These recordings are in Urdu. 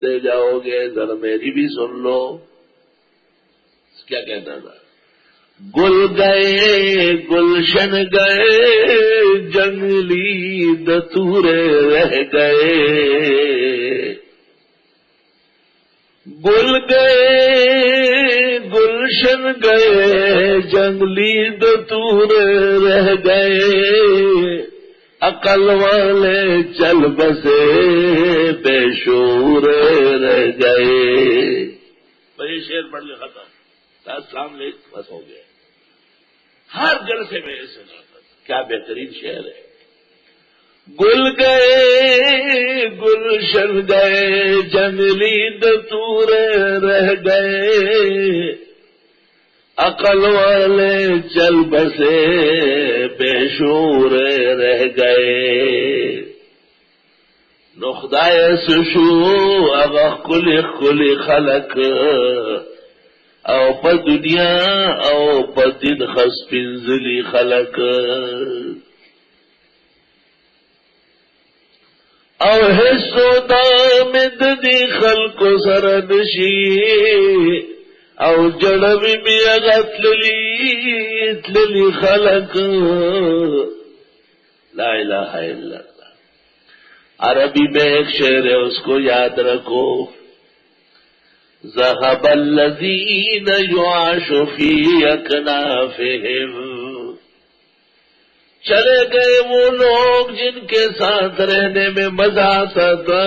دے جاؤ گے، ذرا میری بھی سن لو۔ کیا کہتا تھا؟ گل گئے گلشن گئے جنگلی دتورے رہ گئے، گل گئے گلشن گئے جنگلی دتورے رہ گئے، عقل والے چل بسے بے شعور رہ گئے۔ بھائی شعر پڑھ کے ختم، السلام علیکم، بس ہو گیا۔ ہر جلسے میں یہ سناتا تھا، کیا بہترین شعر ہے۔ گل گئے گلشن گئے جنگلی دتورے رہ گئے، عقل والے چل بسے بے شعور رہ گئے۔ نو خدای سشو اغا خلی خلق، او پا دنیا او پا دن خس پنزلی خلق، او حصو دامد دی خلق سرنشی، او جڑوی بھی اتللی خلق۔ لا الہ الا اللہ۔ عربی میں ایک شعر ہے، اس کو یاد رکھو۔ ذهب الذين يعاش في اكنافهم، چلے گئے وہ لوگ جن کے ساتھ رہنے میں مزہ آتا تھا۔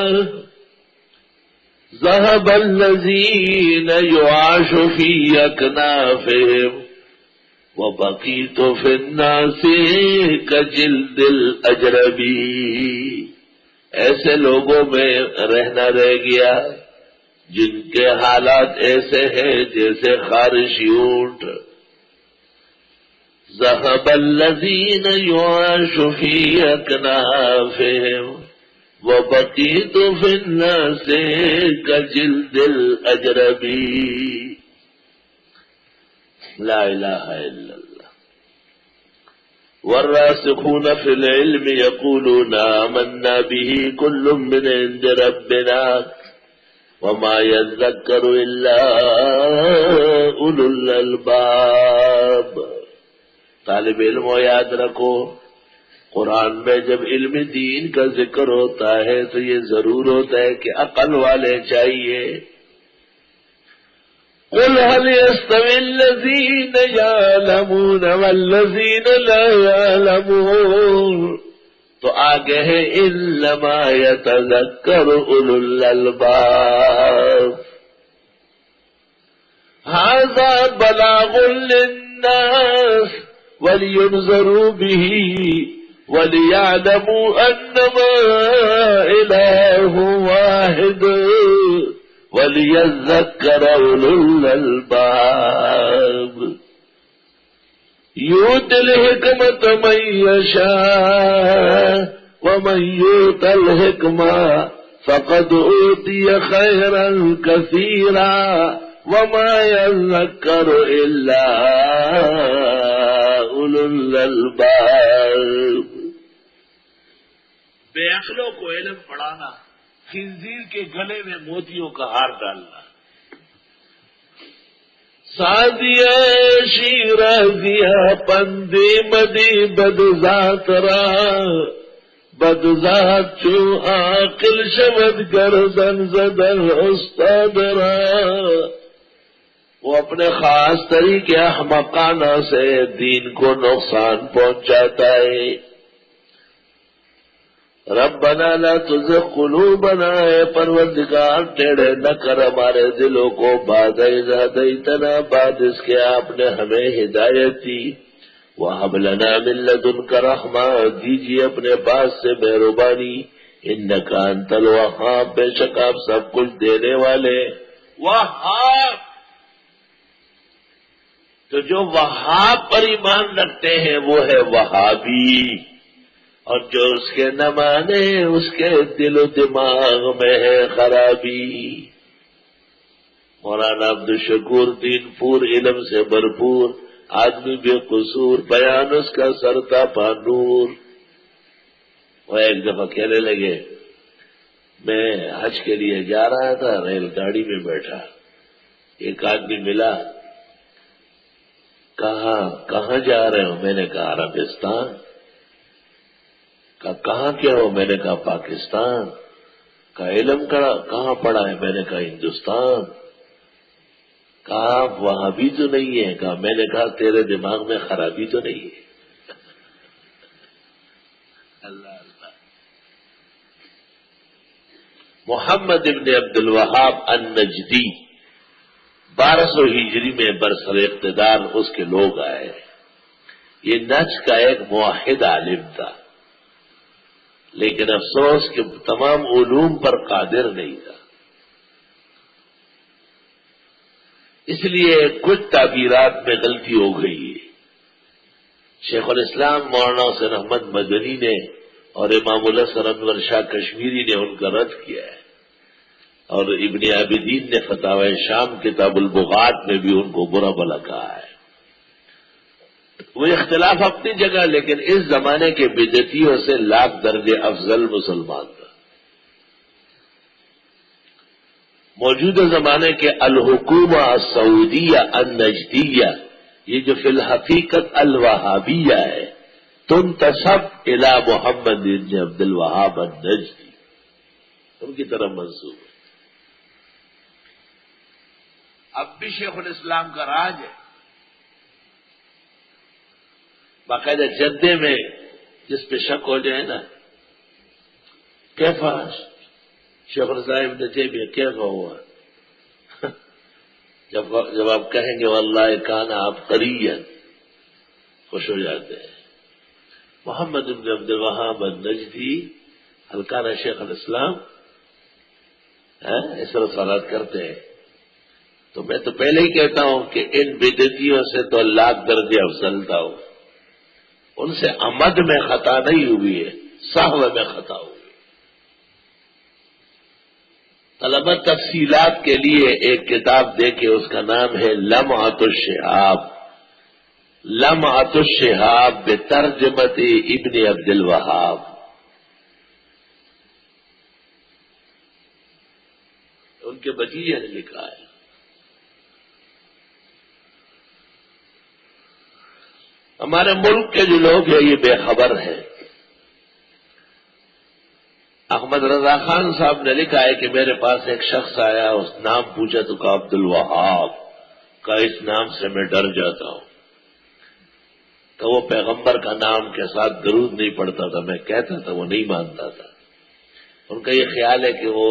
ذهب الذين يعاش في اكنافهم وبقيت في الناس كجلد الاجربي، ایسے لوگوں میں رہنا رہ گیا جن کے حالات ایسے ہیں جیسے خارشی اونٹ۔ ذهب الذين يعاش في اكنافهم وبقيت في الناس كجلد الاجربي۔ لا الہ الا اللہ۔ والراسخون في العلم يقولون آمنا به كل من عند ربنا وما يذكر إلا أولو الألباب۔ طالب علم یاد رکھو، قرآن میں جب علم دین کا ذکر ہوتا ہے تو یہ ضرور ہوتا ہے کہ عقل والے چاہیے۔ قل هل يستوي الذين يعلمون والذين لا يعلمون، تو آگے ہے انما يتذكر اولو الالباب۔ هذا بلاغ للناس ولينذروا به وليعلموا انما اله واحد وليذكر اولو الالباب۔ يؤتي الحكمة من يشاء ومن يؤت الحكمة فقد أوتي خيرا كثيرا وما يذكر إلا أولو الألباب۔ بے عقلوں کو علم پڑھانا، خنزیر کے گلے میں موتیوں کا ہار ڈالنا۔ سادیا شیرازیا پندی مدی بدذات را، بدذات چو عاقل شود گردن زدن استاد را۔ وہ اپنے خاص طریقے احمقانہ سے دین کو نقصان پہنچاتا ہے۔ ربنا لا تزغ قلوبنا، اے پروردگار ٹیڑھے نہ کر ہمارے دلوں کو بعد اذ ہدیتنا، بعد اس کے آپ نے ہمیں ہدایت دی۔ وہب لنا من لدنک رحمہ، دیجیے اپنے پاس سے مہربانی۔ انک انت الوہاب، بے شک آپ سب کچھ دینے والے وہاب۔ تو جو وہاب پر ایمان رکھتے ہیں وہ ہے وہابی، اور جو اس کے نہ مانے اس کے دل و دماغ میں ہے خرابی۔ مولانا عبدالشکور دین پور، علم سے بھرپور آدمی بے قصور، بیان اس کا سرتا پانور۔ وہ ایک دفعہ کہنے لگے میں حج کے لیے جا رہا تھا، ریل گاڑی میں بیٹھا، ایک آدمی ملا، کہاں جا رہے ہو؟ میں نے کہا عربستان۔ کہاں کیا ہو؟ میں نے کہا پاکستان۔ علم کہاں پڑھا ہے؟ میں نے کہا ہندوستان۔ آپ وہاں بھی تو نہیں ہے؟ میں نے کہا تیرے دماغ میں خرابی تو نہیں ہے؟ اللہ اللہ۔ محمد ابن عبد الوہاب النجدی 1200 ہجری میں برسر اقتدار اس کے لوگ آئے۔ یہ نجد کا ایک موحد عالم تھا، لیکن افسوس کہ تمام علوم پر قادر نہیں تھا، اس لیے کچھ تعبیرات میں غلطی ہو گئی ہے۔ شیخ الاسلام مولانا حسین احمد مدنی نے اور امام الحسن انور شاہ کشمیری نے ان کا رد کیا ہے، اور ابن عابدین نے فتاوی شام کتاب البغات میں بھی ان کو برا بھلا کہا ہے۔ وہ اختلاف اپنی جگہ، لیکن اس زمانے کے بدعتیوں سے لاکھ درجے افضل مسلمان تھا۔ موجودہ زمانے کے الحکومہ السعودیہ النجدیہ، یہ جو فی الحقیقت الوہابیہ ہے، تنتسب الی محمد بن عبد الوہاب النجدی، ان کی طرف منسوب ہے۔ اب بھی شیخ الاسلام کا راج ہے، باقاعدہ جدے میں جس پہ شک ہو جائے نا، کیفا شیخ الاسلام ابن تیمیہ کیفا ہوا، جب آپ کہیں گے واللہ کانا عبقریا، خوش ہو جاتے ہیں۔ محمد بن عبد الوہاب النجدی الکانا شیخ الاسلام اس طرح سوالات کرتے ہیں، تو میں تو پہلے ہی کہتا ہوں کہ ان بدعتیوں سے تو لاکھ درجے افضل تھا، ان سے عمد میں خطا نہیں ہوئی ہے، سہو میں خطا ہوئی۔ طلبہ تفصیلات کے لیے ایک کتاب دیکھے، اس کا نام ہے لمعۃ الشہاب، لمعۃ الشہاب بترجمت ابن عبد الوہاب۔ ان کے بھتیجے نے لکھا ہے۔ ہمارے ملک کے جو لوگ ہیں یہ بے خبر ہیں۔ احمد رضا خان صاحب نے لکھا ہے کہ میرے پاس ایک شخص آیا، اس نام پوچھا تو کہا عبد الوہاب کا، اس نام سے میں ڈر جاتا ہوں، کہ وہ پیغمبر کا نام کے ساتھ درود نہیں پڑتا تھا، میں کہتا تھا وہ نہیں مانتا تھا۔ ان کا یہ خیال ہے کہ وہ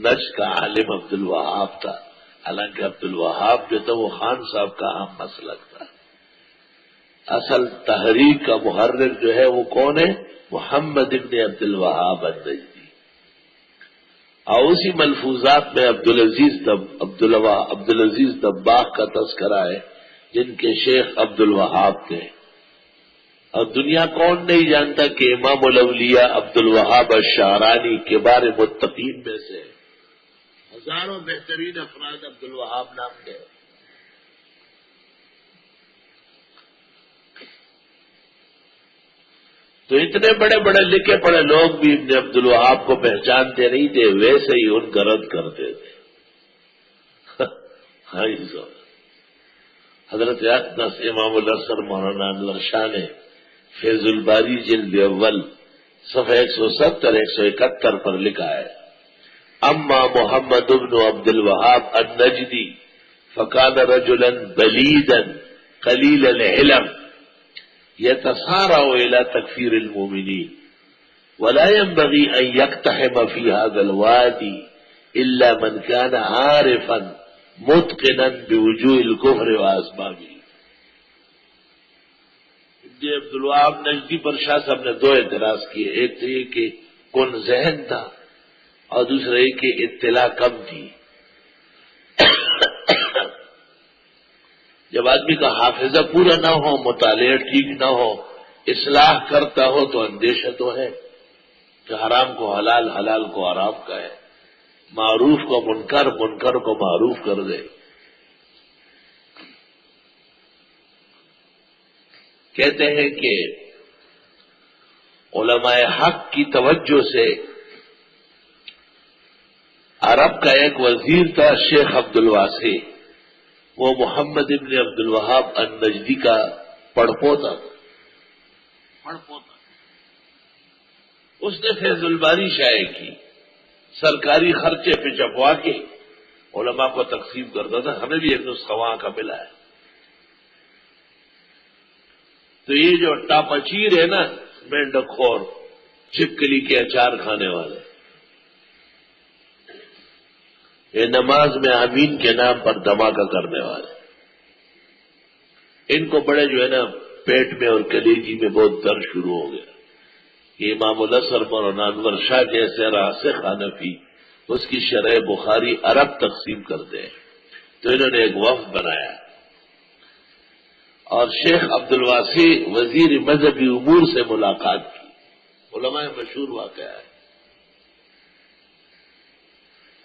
نجد کا عالم عبد الوہاب تھا، حالانکہ عبد الوہاب جو تھا وہ خان صاحب کا عام مسلک تھا۔ اصل تحریک کا محرر جو ہے وہ کون ہے؟ محمد ابن عبد الوہاب النجدی۔ اور اسی ملفوظات میں عبدالعزیز دباغ کا تذکرہ ہے، جن کے شیخ عبد الوہاب تھے، اور دنیا کون نہیں جانتا کہ امام الاولیاء عبد الوہاب الشعرانی کبار متقین میں سے، ہزاروں بہترین افراد عبد الوہاب نام کے۔ تو اتنے بڑے بڑے لکھے پڑے لوگ بھی ابن عبد الوہاب کو پہچانتے نہیں تھے، ویسے ہی ان کا رد کرتے تھے۔ ہاں جی، حضرت اقدس امام الحسن مولانا انور شاہ نے فیض الباری جلد اول صفحہ 170 171 پر لکھا ہے، اما محمد بن عبد الوہاب النجدی فکان رجلا بلیدا قلیل العلم يتسارع إلى تكفير المؤمنين ولا ينبغي أن يقتحم في هذا الوادي إلا من كان عارفا متقنا بوجوه الكفر وأسبابه۔ ابن عبد الوہاب نجدی پر شاہ صاحب نے دو اعتراض کیے، ایک تو یہ کہ کن ذہن تھا، اور دوسرا یہ کہ اطلاع کم تھی۔ جب آدمی کا حافظہ پورا نہ ہو، مطالعہ ٹھیک نہ ہو، اصلاح کرتا ہو، تو اندیشہ تو ہے کہ حرام کو حلال، حلال کو حرام کا ہے، معروف کو منکر، منکر کو معروف کر دے۔ کہتے ہیں کہ علماء حق کی توجہ سے عرب کا ایک وزیر تھا شیخ عبد الواسع، وہ محمد ابن عبد الوہاب النجدی کا پڑپوتا تھا۔ اس نے فیض الباری شائع کی، سرکاری خرچے پہ چھپوا کے علماء کو تقسیم کرتا تھا۔ ہمیں بھی ایک نسخہ وہاں کا ملا ہے۔ تو یہ جو ٹاپچیر ہے نا، مینڈکخور، چپکلی کے اچار کھانے والے، یہ نماز میں آمین کے نام پر دھماکہ کرنے والے، ان کو بڑے جو ہے نا پیٹ میں اور کلیجی میں بہت درد شروع ہو گیا۔ یہ امام الاثر مولانا انور شاہ جیسے راسخ حنفی اس کی شرح بخاری عرب تقسیم کرتے ہیں، تو انہوں نے ایک وفد بنایا اور شیخ عبد الواسع وزیر مذہبی امور سے ملاقات کی۔ علماء مشہور واقعہ ہے،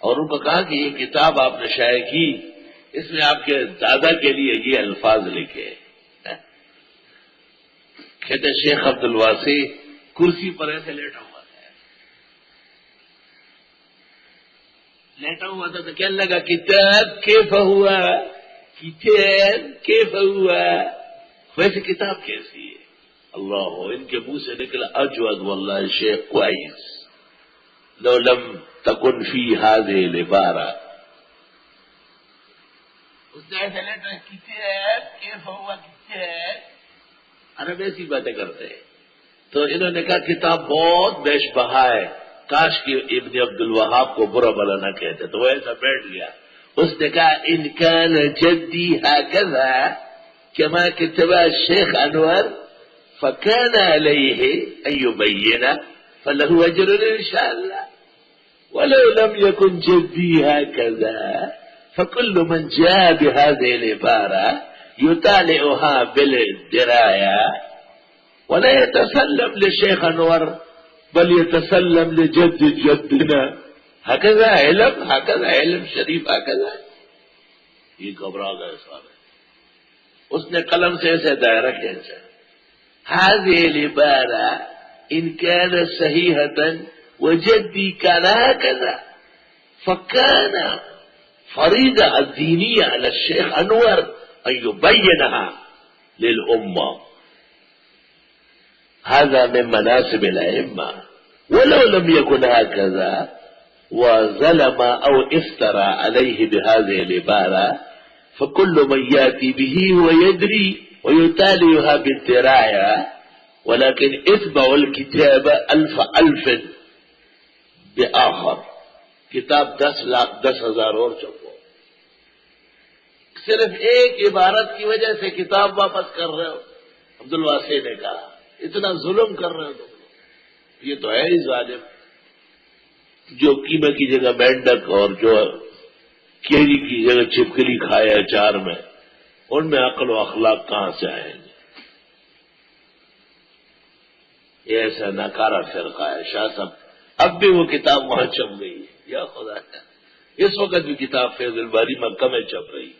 اور ان کو کہا کہ یہ کتاب آپ نے شائع کی، اس میں آپ کے دادا کے لیے یہ الفاظ لکھے ہیں۔ کہتے شیخ عبد الواسع کرسی پر ایسے لیٹا ہوا تھا تو کہنے لگا کتاب کیف ہوا، کتاب کیف ہوا، ویسے کتاب کیسی ہے؟ اللہ، ان کے منہ سے نکلا اجود واللہ شیخ کوائس لو لم تکن فی هذه العبارہ۔ اس نے ایسے لیٹا کتاب کیف ہوا، کتاب، عرب ایسی باتیں کرتے ہیں۔ تو انہوں نے کہا کتاب بہت بیش بہا ہے، کاش کہ ابن عبد الوہاب کو برا بلا نہ کہتے۔ تو وہ ایسا بیٹھ گیا۔ اس نے کہا ان کان جدی ہکذا کما کتب الشیخ انور فکان علیہ ان یبین فلہ اجر ان شاء اللہ، ولو لم يكن جدی ہکذا فکل من جاء بهذه العبارة يطالعها بالدراية ولا يتسلم لشيخ انور بل يتسلم لجد جدنا، هكذا علم، هكذا علم شریف، هكذا۔ یہ گھبرا گئے صاحب، اس نے قلم سے ایسے دائرہ کھینچا، هذه العبارة ان كان صحيحة وجدي كان هكذا فكان فريضة الدينية على الشيخ انور ان يبينها للأمة، هذا من مناسب الأئمة، ولو لم يكن هكذا وظلم أو افترى عليه بهذه العبارة فكل من يأتي به هو يدري ويتاليها بالدراية، ولكن اتبعوا الكتاب ألف بآخر، کتاب 10,00,000 اور چھپو، صرف ایک عبارت کی وجہ سے کتاب واپس کر رہے ہو۔ عبد الواسع نے کہا اتنا ظلم کر رہے ہو تم، یہ تو ہے ہی ظالم، جو قیمہ کی جگہ مینڈک اور جو کیری کی جگہ چھپکلی کھائے اچار میں، ان میں عقل و اخلاق کہاں سے آئیں گے؟ یہ ایسا ناکارہ فرقہ ہے شاہ صاحب۔ اب بھی وہ کتاب وہاں چھپ گئی ہے، یا خدا ہے، اس وقت بھی کتاب فیض الباری مکہ میں چھپ رہی۔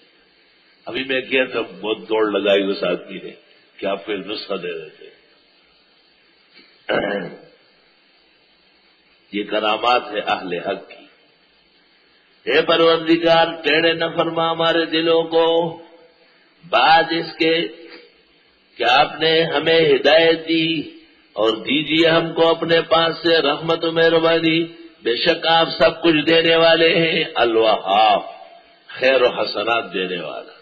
ابھی میں کیا تھا، بہت دوڑ لگائی اس آدمی نے کہ آپ کو نسخہ دے دیتے۔ یہ کرامات ہے اہل حق کی۔ اے پروردگار ٹیڑے نہ فرما ہمارے دلوں کو، بعد اس کے کہ آپ نے ہمیں ہدایت دی، اور دیجیے ہم کو اپنے پاس سے رحمت و مہربانی، بے شک آپ سب کچھ دینے والے ہیں، الوہاب، خیر و حسنات دینے والا۔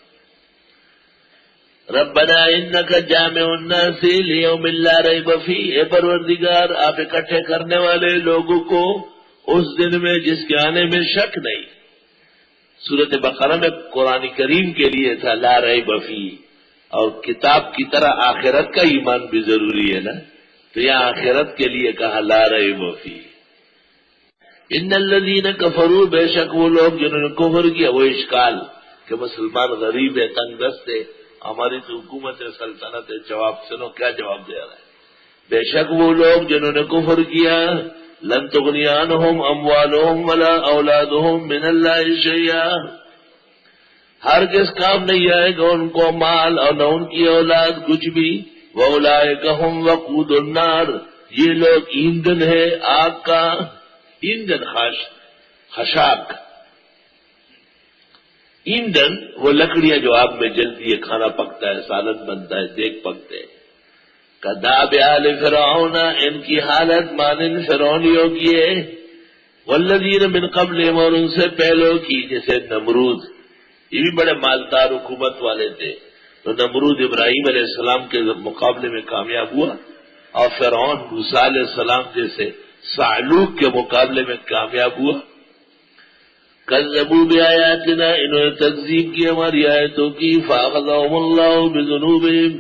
ربنا انک جامع الناس لیوم لا ریب فیہ، اے پروردگار آپ اکٹھے کرنے والے لوگوں کو اس دن میں جس کے آنے میں شک نہیں۔ سورۃ بقرہ میں قرآن کریم کے لیے تھا لا ریب فیہ، اور کتاب کی طرح آخرت کا ایمان بھی ضروری ہے نا، تو یہاں آخرت کے لیے کہا لا ریب فیہ۔ ان الذین کفروا، بے شک وہ لوگ جنہوں نے کفر کیا، وہ اشکال کہ مسلمان غریب ہے، تنگ دست ہے، ہماری تو حکومت سلطنت ہے، جواب سنو کیا جواب دے رہا ہے۔ بے شک وہ لوگ جنہوں نے کفر کیا، لن تغنی عنہم اموالہم ولا اولادہم من اللہ شیئا، ہرگز کام نہیں آئے گا ان کو مال اور نہ ان کی اولاد کچھ بھی، وَأُولَئِكَ هُمْ وَقُودُ النَّارِ، یہ لوگ ایندھن ہے آگ کا، ایندھن خاص خشاک ایندھن، وہ لکڑیاں جو آگ میں جلتی ہے، کھانا پکتا ہے، سالن بنتا ہے، دیگ پکتے ہیں. کذاب آل فرعون، ان کی حالت مانند فرعونیوں کی ہے. والذین من قبلہم، اور ان سے پہلوں کی، جیسے نمرود، یہ بھی بڑے مالدار حکومت والے تھے. تو نمرود ابراہیم علیہ السلام کے مقابلے میں کامیاب ہوا، اور فرعون موسیٰ علیہ السلام جیسے صعلوک کے مقابلے میں کامیاب ہوا. کذبوا بآیاتنا، انہوں نے تکذیب کی ہماری آیتوں کی. فأخذهم اللہ بذنوبہم،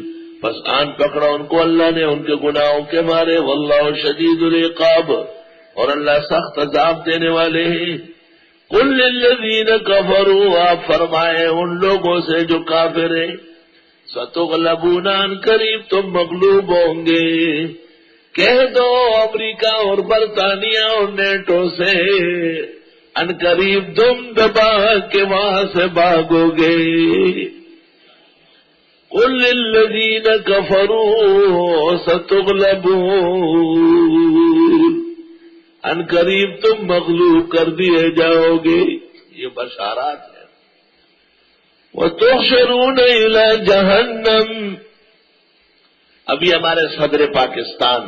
بس آن پکڑا ان کو اللہ نے ان کے گناہوں کے مارے. واللہ شدید العقاب، اور اللہ سخت عذاب دینے والے ہیں. قل للذین کفروا، آپ فرمائے ان لوگوں سے جو کافر ہیں، ستغلبون، عن قریب تم مغلوب ہوں گے. کہہ دو امریکہ اور برطانیہ اور نیٹو سے، عن قریب تم دبا کے وہاں سے بھاگو گے. قل للذین کفروا ستغلبون، عن قریب تم مغلوب کر دیے جاؤ گے. یہ بشارات ہے. وَتُحْشَرُونَ إِلَى جَهَنَّمَ، ابھی ہمارے صدر پاکستان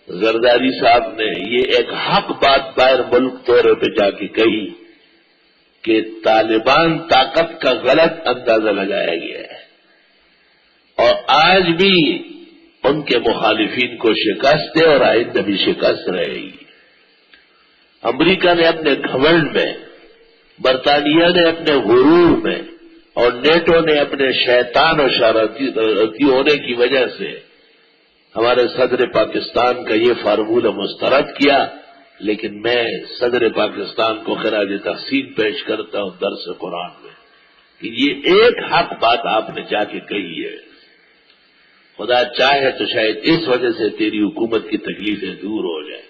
زرداری صاحب نے یہ ایک حق بات باہر ملک دورے پہ جا کے کہی کہ طالبان طاقت کا غلط اندازہ لگایا گیا ہے، اور آج بھی ان کے مخالفین کو شکست ہے اور آئندہ بھی شکست رہے گی. امریکہ نے اپنے گھمنڈ میں، برطانیہ نے اپنے غرور میں، اور نیٹو نے اپنے شیطان و شرارتی ہونے کی وجہ سے ہمارے صدر پاکستان کا یہ فارمولہ مسترد کیا. لیکن میں صدر پاکستان کو خراج تحسین پیش کرتا ہوں درس قرآن میں کہ یہ ایک حق بات آپ نے جا کے کہی ہے. خدا چاہے تو شاید اس وجہ سے تیری حکومت کی تکلیفیں دور ہو جائیں.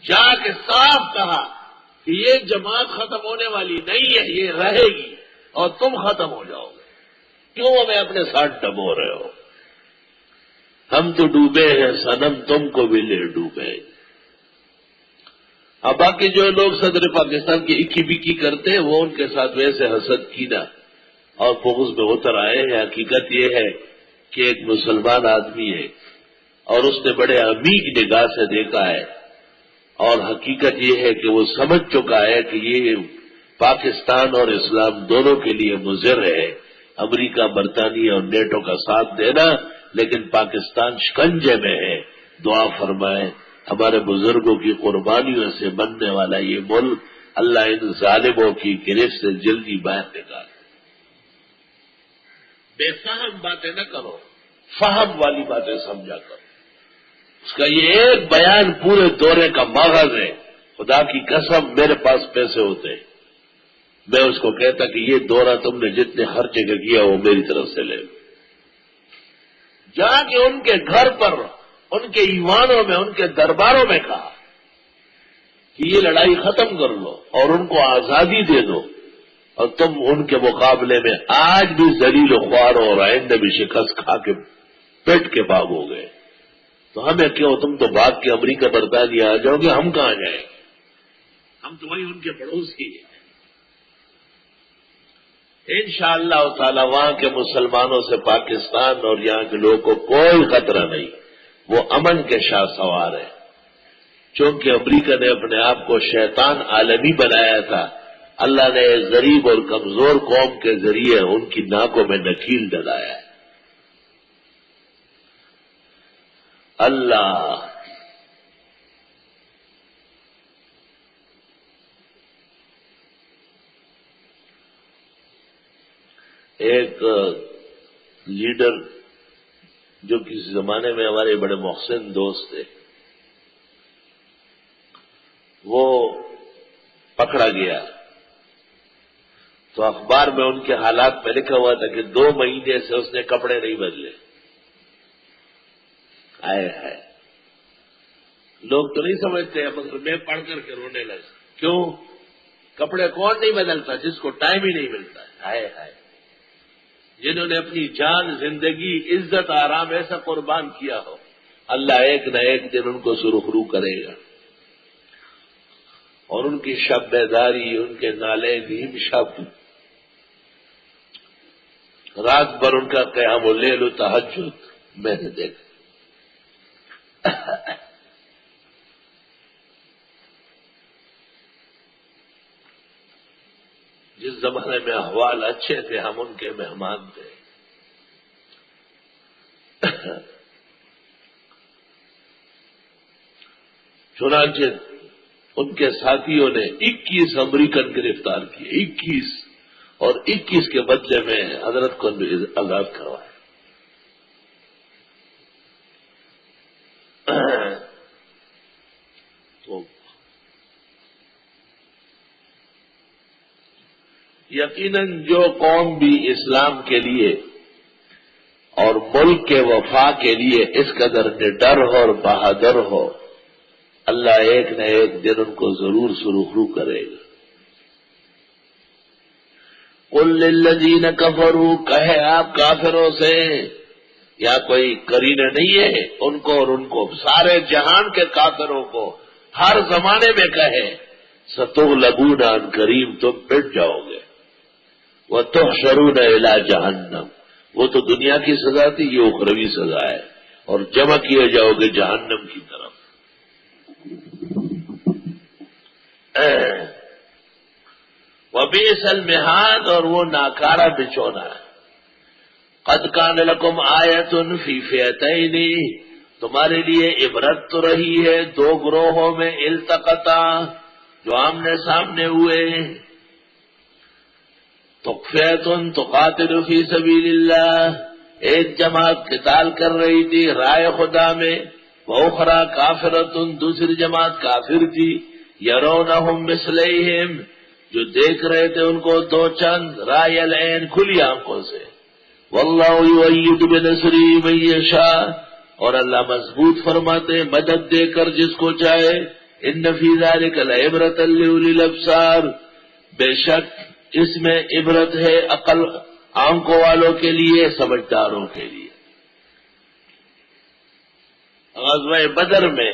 جا کے صاف کہا کہ یہ جماعت ختم ہونے والی نہیں ہے، یہ رہے گی اور تم ختم ہو جاؤ گے. کیوں ہمیں اپنے ساتھ ڈبو رہے ہو؟ ہم تو ڈوبے ہیں صنم، تم کو بھی لے ڈوبے. اب باقی جو لوگ صدر پاکستان کی اکی بکی کرتے ہیں وہ ان کے ساتھ ویسے حسد کینہ اور بغض میں اتر آئے ہیں. حقیقت یہ ہے کہ ایک مسلمان آدمی ہے اور اس نے بڑے عمیق نگاہ سے دیکھا ہے، اور حقیقت یہ ہے کہ وہ سمجھ چکا ہے کہ یہ پاکستان اور اسلام دونوں کے لیے مضر ہے. امریکہ، برطانیہ اور نیٹو کا ساتھ دینا، لیکن پاکستان شکنجے میں ہے. دعا فرمائے ہمارے بزرگوں کی قربانیوں سے بننے والا یہ ملک اللہ ان ظالموں کی گرفت سے جلدی باہر نکالے. بے فہم باتیں نہ کرو، فہم والی باتیں سمجھا کرو. اس کا یہ ایک بیان پورے دورے کا ماغذ ہے. خدا کی قسم میرے پاس پیسے ہوتے، میں اس کو کہتا کہ یہ دورہ تم نے جتنے خرچے کا کیا وہ میری طرف سے لے لو. جا کے ان کے گھر پر، ان کے ایوانوں میں، ان کے درباروں میں کہا کہ یہ لڑائی ختم کر لو اور ان کو آزادی دے دو، اور تم ان کے مقابلے میں آج بھی ذلیل و خوار ہو اور آئندہ بھی شکست کھا کے پیٹ کے باغ ہو گئے. تو ہمیں کیوں؟ تم تو بھاگ کے امریکہ برطانیہ آ جاؤ گے، ہم کہاں جائیں گے؟ ہم تو وہی ان کے پڑوسی ہیں. انشاءاللہ تعالی وہاں کے مسلمانوں سے پاکستان اور یہاں کے لوگوں کو کوئی خطرہ نہیں، وہ امن کے شاہ سوار ہے. چونکہ امریکہ نے اپنے آپ کو شیطان عالمی بنایا تھا، اللہ نے غریب اور کمزور قوم کے ذریعے ان کی ناکوں میں نکیل ڈلایا ہے. اللہ ایک لیڈر جو کسی زمانے میں ہمارے بڑے محسن دوست تھے، وہ پکڑا گیا تو اخبار میں ان کے حالات میں لکھا ہوا تھا کہ 2 مہینے سے اس نے کپڑے نہیں بدلے. ہے لوگ تو نہیں سمجھتے، مگر میں پڑھ کر کے رونے لگا. کیوں؟ کپڑے کون نہیں بدلتا؟ جس کو ٹائم ہی نہیں ملتا. ہے جنہوں نے اپنی جان، زندگی، عزت، آرام ایسا قربان کیا ہو، اللہ ایک نہ ایک دن ان کو سرخرو کرے گا. اور ان کی شب بیداری، ان کے نالے نیم شب، رات بھر ان کا قیام اللیل و تہجد میں نے دیکھا۔ جس زمانے میں احوال اچھے تھے ہم ان کے مہمان تھے۔ چنانچہ ان کے ساتھیوں نے 21 امریکن گرفتار کیے، 21، اور 21 کے بدلے میں حضرت کو آزاد کروایا۔ تو یقیناً جو قوم بھی اسلام کے لیے اور ملک کے وفا کے لیے اس قدر نڈر ہو اور بہادر ہو، اللہ ایک نہ ایک دن ان کو ضرور سرخرو کرے گا۔ قل للذین کفروا، کہے آپ کافروں سے، یا کوئی قرینہ نہیں ہے ان کو اور ان کو، سارے جہان کے کافروں کو ہر زمانے میں کہے، ستغلبون عن قریب، تم پٹ جاؤ گے، وتحشرون الی جہنم، وہ تو دنیا کی سزا تھی، یہ اخروی سزا ہے، اور جمع کیے جاؤ گے جہنم کی طرف۔ وبئس المہاد، اور وہ ناکارہ بچونا ہے۔ قد کان لکم آیۃ فی فئتین، تمہارے لیے عبرت تو رہی ہے دو گروہوں میں، التقطا، جو آمنے سامنے ہوئے، تو فئۃ تقاتل فی سبیل اللہ، ایک جماعت قتال کر رہی تھی رائے خدا میں، وأخرى کافرۃ، دوسری جماعت کافر تھی، یرونہم مثلیہم، جو دیکھ رہے تھے ان کو دو چند، رائے العین، کھلی آنکھوں سے، واللہ یؤید بنصرہ من یشاء، اور اللہ مضبوط فرماتے مدد دے کر جس کو چاہے، ان فی ذلک لعبرۃ لأولی الابصار، بے شک اس میں عبرت ہے عقل آنکھوں والوں کے لیے، سمجھداروں کے لیے۔ غزوہ بدر میں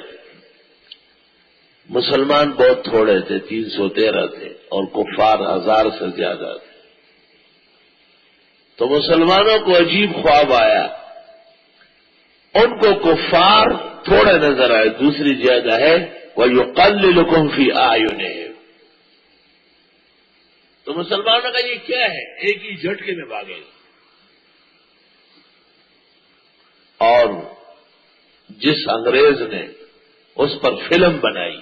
مسلمان بہت تھوڑے تھے، 313 تھے، اور کفار 1000 سے زیادہ تھے۔ تو مسلمانوں کو عجیب خواب آیا، ان کو کفار تھوڑے نظر آئے، دوسری زیادہ ہے، وَيُقَلِّلُكُمْ فِي أَعْيُنِهِمْ، تو مسلمانوں کا یہ کیا ہے، ایک ہی جھٹکے میں بھاگے، اور جس انگریز نے اس پر فلم بنائی،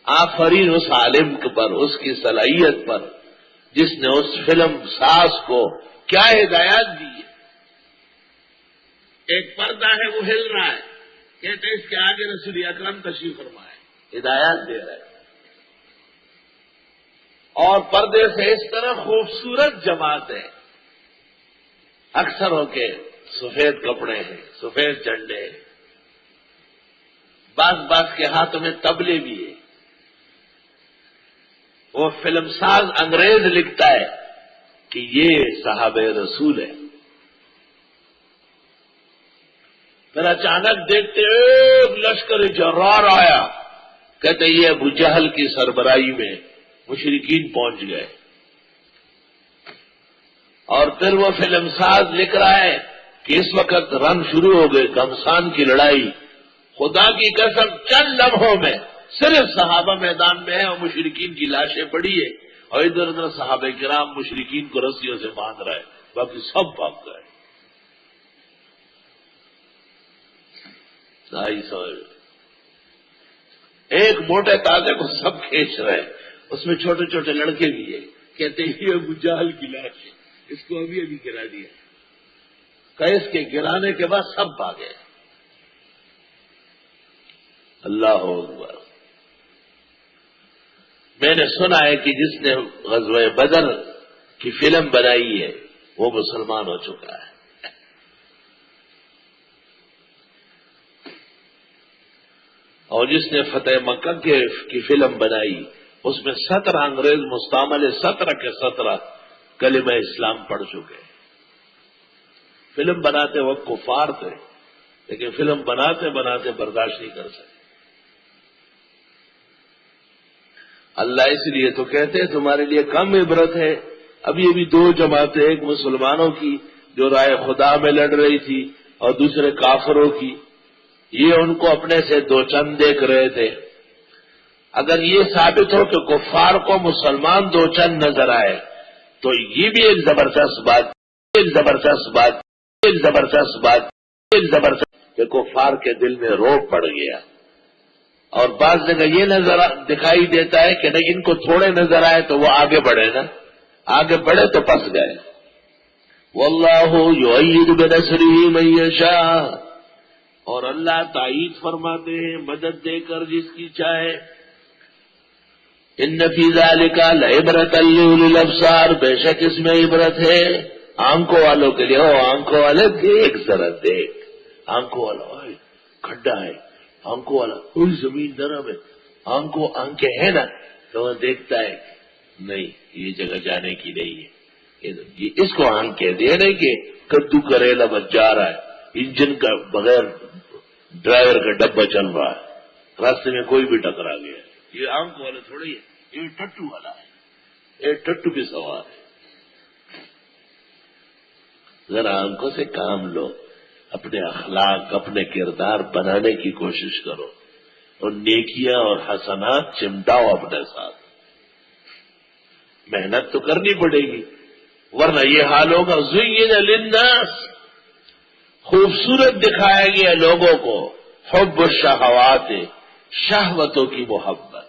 آفرین اس عالم پر، اس کی صلاحیت پر، جس نے اس فلم ساز کو کیا ہدایات دی ہے۔ ایک پردہ ہے وہ ہل رہا ہے، کہتے ہیں اس کے آگے رسول اکرم تشریف فرمائے، ہدایات دے رہے ہیں، اور پردے سے اس طرح خوبصورت جماعت ہے، اکثر ہو کے سفید کپڑے ہیں، سفید جھنڈے ہیں، بعض کے ہاتھوں میں تبلے بھی ہیں۔ وہ فلم ساز انگریز لکھتا ہے کہ یہ صحابہ رسول ہے، پھر اچانک دیکھتے ایک لشکر جرار آیا، کہتے یہ ابو جہل کی سربراہی میں مشرکین پہنچ گئے، اور پھر وہ فلم ساز لکھ رہا ہے کہ اس وقت رن شروع ہو گئے، گھمسان کی لڑائی، خدا کی قسم چند لمحوں میں صرف صحابہ میدان میں ہیں اور مشرکین کی لاشیں پڑی ہے، اور ادھر ادھر صحابہ کرام مشرکین کو رسیوں سے باندھ رہے، باقی سب بھاگ گئے۔ ایک موٹے تازے کو سب کھینچ رہے، اس میں چھوٹے چھوٹے لڑکے بھی ہیں، کہتے ہیں یہ ابو جہل کی لاش ہے، اس کو ابھی گرا دیا، کہ اس کے گرانے کے بعد سب بھاگے۔ اللہ اکبر۔ میں نے سنا ہے کہ جس نے غزوہ بدر کی فلم بنائی ہے وہ مسلمان ہو چکا ہے، اور جس نے فتح مکہ کی فلم بنائی اس میں 17 انگریز مستعمل، 17 کے 17 کلمہ اسلام پڑھ چکے۔ فلم بناتے وقت کفار تھے، لیکن فلم بناتے بناتے برداشت نہیں کر سکے، اللہ اس لیے تو کہتے ہیں تمہارے لیے کم عبرت ہے. اب یہ بھی دو جماعتیں، ایک مسلمانوں کی جو رائے خدا میں لڑ رہی تھی اور دوسرے کافروں کی، یہ ان کو اپنے سے دو چند دیکھ رہے تھے. اگر یہ ثابت ہو کہ کفار کو مسلمان دو چند نظر آئے تو یہ بھی ایک زبردست بات، کہ کفار کے دل میں روب پڑ گیا. اور بعض جگہ یہ نظر دکھائی دیتا ہے کہ نہیں، ان کو تھوڑے نظر آئے تو وہ آگے بڑھے نا، آگے بڑھے تو پس گئے. واللہ یؤید بنصرہ من یشاء، اور اللہ تائید فرماتے ہیں مدد دے کر جس کی چاہے. ان فی ذلک لعبرۃ لأولی الابصار، بے شک اس میں عبرت ہے آنکھوں والوں کے لیے. آنکھوں والے دیکھ ذرا دیکھ، آنکھوں والا کھڈا ہے، آنکھوں والا کوئی زمین نرم ہے، آنکھیں ہیں نا تو وہ دیکھتا ہے نہیں یہ جگہ جانے کی نہیں ہے. اس کو آنکھیں دے نہیں کہ کدو کریلا بچ جا رہا ہے، انجن کا بغیر ڈرائیور کا ڈبہ چل رہا ہے، راستے میں کوئی بھی ٹکرا گیا. یہ آنکھ والا تھوڑی ہے، یہ ٹٹو والا ہے، یہ ٹٹو بھی سوار ہے. ذرا آنکھوں سے کام لو، اپنے اخلاق اپنے کردار بنانے کی کوشش کرو اور نیکیاں اور حسنات چمٹاؤ اپنے ساتھ. محنت تو کرنی پڑے گی ورنہ یہ حال ہوگا. زین للناس، خوبصورت دکھایا گیا لوگوں کو، حب الشہوات، شہوتوں کی محبت.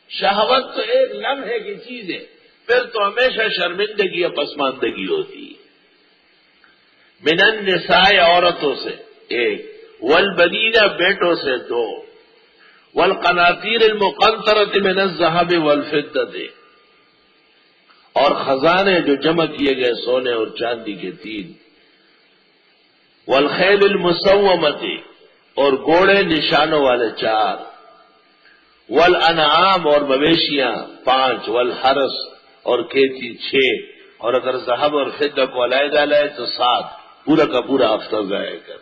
شہوت تو ایک لمحے کی چیز ہے، پھر تو ہمیشہ شرمندگی اور پسماندگی ہوتی ہے. من النساء، عورتوں سے ایک، والبنین، بیٹوں سے دو، والقناطیر المقنطرۃ من الذهب والفضة، اور خزانے جو جمع کیے گئے سونے اور چاندی کے 3، والخیل المسومۃ، اور گھوڑے نشانوں والے 4، والانعام، اور مویشیاں 5، والحرث، اور کھیتی 6، اور اگر ذهب اور فضہ کو علیحدہ لائے تو 7، پورا کا پورا ہفتہ ضائع کر.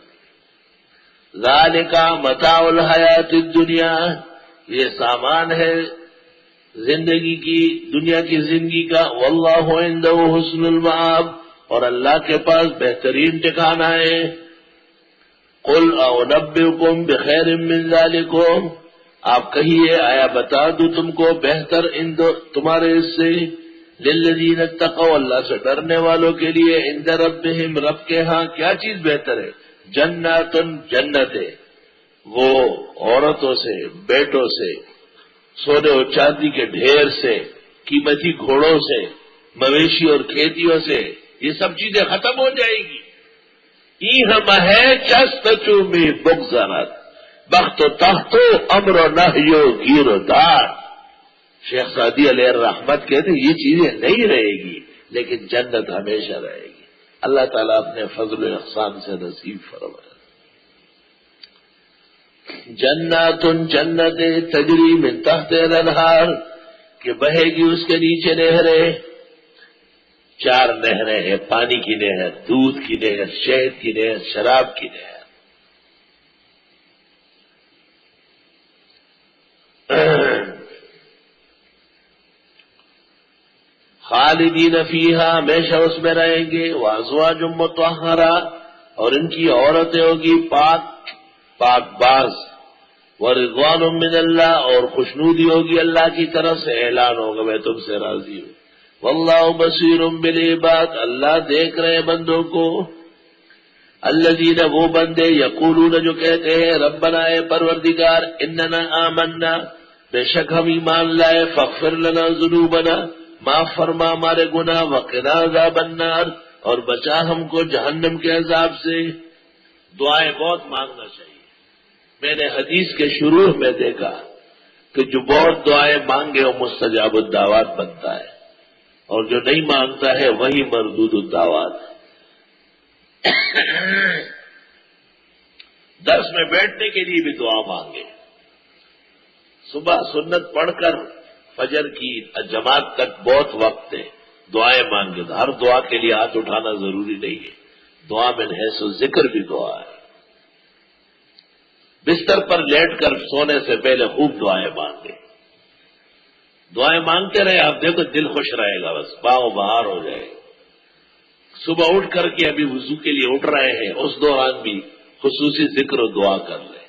ذالک متاع الحیات الدنیا، یہ سامان ہے زندگی کی، دنیا کی زندگی کا. واللہ عنده حسن المآب، اور اللہ کے پاس بہترین ٹھکانہ ہے. قل اعنبئکم بخیر من ذالکم، آپ کہیے آیا بتا دوں تم کو بہتر تمہارے اس سے، للذین اتقوا، اللہ سے ڈرنے والوں کے لیے، عند ربہم، رب کے ہاں کیا چیز بہتر ہے؟ جنات، جنتیں، وہ عورتوں سے، بیٹوں سے، سونے اور چاندی کے ڈھیر سے، قیمتی گھوڑوں سے، مویشی اور کھیتیوں سے. یہ سب چیزیں ختم ہو جائے گی. ہم ہے چستچو میں بغزنت، بخت و تخت و امر و نہی و گیر و دار. شیخ سعدی علیہ الرحمت کہتے یہ چیزیں نہیں رہے گی لیکن جنت ہمیشہ رہے گی. اللہ تعالیٰ اپنے فضل و احسان سے نصیب فرمائے. جنات، جنت، تجری من تحت الانہار، کہ بہے گی اس کے نیچے نہریں. 4 نہریں ہیں، پانی کی نہر، دودھ کی نہر، شہد کی نہر، شراب کی نہر. خالدین فیہا، ہمیشہ اس میں رہیں گے. وازواج مطہرہ، اور ان کی عورتیں ہوگی پاک باز. ورضوان من اللہ، اور خوشنودی ہوگی اللہ کی طرف سے، اعلان ہوگا میں تم سے راضی ہوں. واللہ بصیر بالعباد، اللہ دیکھ رہے بندوں کو. الذین، وہ بندے، یقولون، جو کہتے ہیں، ربنا، اے پروردگار، اننا آمنا، بے شک ہم ایمان لائے، فاغفر لنا ذنوبنا، معاف فرما ہمارے گناہ، وقنا عذاب النار، اور بچا ہم کو جہنم کے عذاب سے. دعائیں بہت مانگنا چاہیے. میں نے حدیث کے شروع میں دیکھا کہ جو بہت دعائیں مانگے وہ مستجاب الدعوات بنتا ہے، اور جو نہیں مانگتا ہے وہی مردود الدعوات. درس میں بیٹھنے کے لیے بھی دعا مانگے. صبح سنت پڑھ کر فجر کی جماعت تک بہت وقت ہے، دعائیں مانگے. ہر دعا کے لیے ہاتھ اٹھانا ضروری نہیں ہے. دعا میں حیث و ذکر بھی دعا ہے. بستر پر لیٹ کر سونے سے پہلے خوب دعائیں مانگے. دعائیں مانگتے رہے آپ، دیکھو دل خوش رہے گا، بس باغ بہار ہو جائے گا۔ صبح اٹھ کر کے ابھی وضو کے لیے اٹھ رہے ہیں، اس دوران بھی خصوصی ذکر و دعا کر لیں۔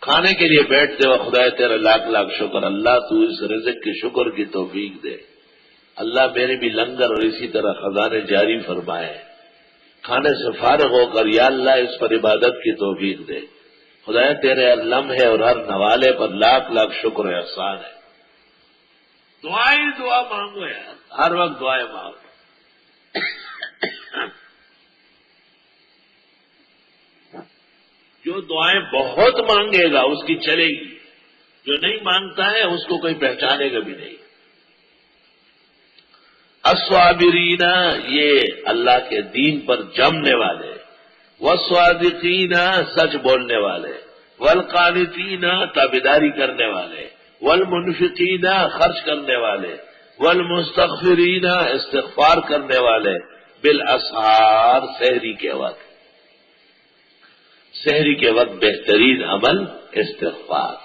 کھانے کے لیے بیٹھتے ہو، خدا تیرا لاکھ لاکھ شکر، اللہ تو اس رزق کے شکر کی توفیق دے، اللہ میرے بھی لنگر اور اسی طرح خزانے جاری فرمائے۔ کھانے سے فارغ ہو کر یا اللہ اس پر عبادت کی توفیق دے، خدا تیرے ہر لمحے اور ہر نوالے پر لاکھ لاکھ شکر و احسان ہے۔ دعائیں دعا مانگو یار، ہر وقت دعائیں مانگو۔ جو دعائیں بہت مانگے گا اس کی چلے گی، جو نہیں مانگتا ہے اس کو کوئی پہچانے گا بھی نہیں۔ الصابرین، یہ اللہ کے دین پر جمنے والے، والصادقین، سچ بولنے والے، والقانتین، تابعداری کرنے والے، والمنفقین، خرچ کرنے والے، والمستغفرین، استغفار کرنے والے، بالاسحار، سحری کے وقت۔ سحری کے وقت بہترین عمل استغفار۔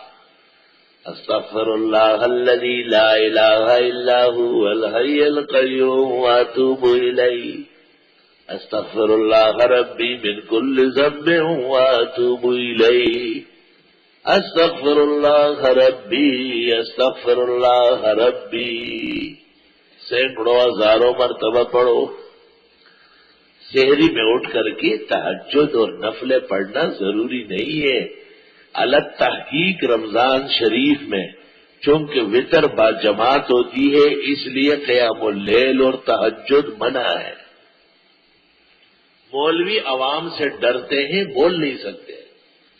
استغفر اللہ الذی لا الہ الا هو الحی القیوم واتوب الیہ، استغفر اللہ ربی من کل ذنب واتوب الیہ، استغفر اللہ ربی، استغفر اللہ ربی، سینکڑوں ہزاروں مرتبہ پڑھو۔ سحری میں اٹھ کر کے تہجد اور نفلیں پڑھنا ضروری نہیں ہے۔ الگ تحقیق رمضان شریف میں چونکہ وطر با جماعت ہوتی ہے اس لیے قیام اللیل اور تہجد منع ہے۔ مولوی عوام سے ڈرتے ہیں، بول نہیں سکتے۔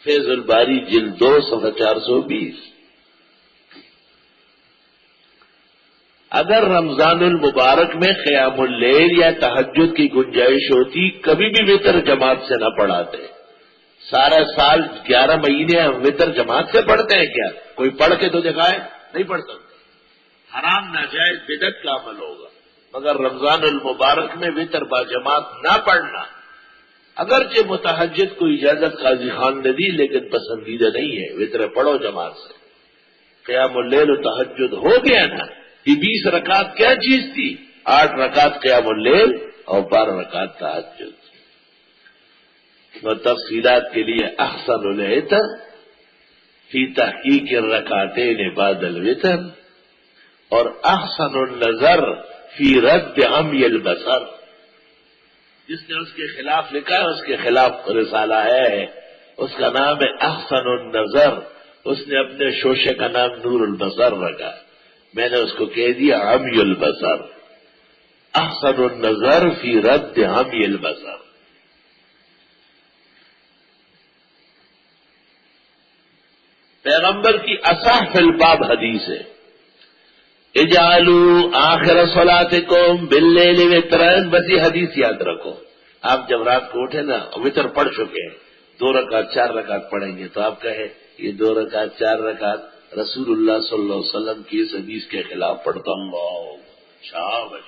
فیض الباری جلد 2 صفحہ 420۔ اگر رمضان المبارک میں قیام اللیل یا تہجد کی گنجائش ہوتی کبھی بھی وطر جماعت سے نہ پڑھاتے۔ سارا سال 11 مہینے ہم وطر جماعت سے پڑھتے ہیں کیا؟ کوئی پڑھ کے تو دکھائے، نہیں پڑھ سکتے۔ حرام ناجائز بدعت کا عمل ہوگا، مگر رمضان المبارک میں وطر با جماعت نہ پڑھنا، اگرچہ متہجد کو اجازت قاضی خان نے دی لیکن پسندیدہ نہیں ہے۔ وطر پڑھو جماعت سے۔ قیام اللیل و تہجد ہو گیا نا، یہ 20 رکعت کیا چیز تھی؟ 8 رکعت قیام اللیل اور 12 رکعت تہجد۔ و تفصیلات کے لیے احسن العطر فی تحقیق الرکعتین بعد الوتر، اور احسن النظر فی رد عمی البصر۔ جس نے اس کے خلاف لکھا ہے اس کے خلاف رسالہ ہے، اس کا نام ہے احسن النظر، اس نے اپنے شوشے کا نام نور البصر رکھا، میں نے اس کو کہہ دیا عمی البصر۔ احسن النظر فی رد عمی البصر۔ پیغمبر کی اصح فی الباب حدیث ہے، اجعلوا آخر صلاتکم باللیل وترا، بس یہ حدیث یاد رکھو۔ آپ جب رات کو اٹھے نا، وتر پڑھ چکے ہیں، 2 رکعت 4 رکعت پڑھیں گے تو آپ کہیں یہ 2 رکعت 4 رکعت رسول اللہ صلی اللہ علیہ وسلم کی اس حدیث کے خلاف پڑھتا ہوں، شاباش۔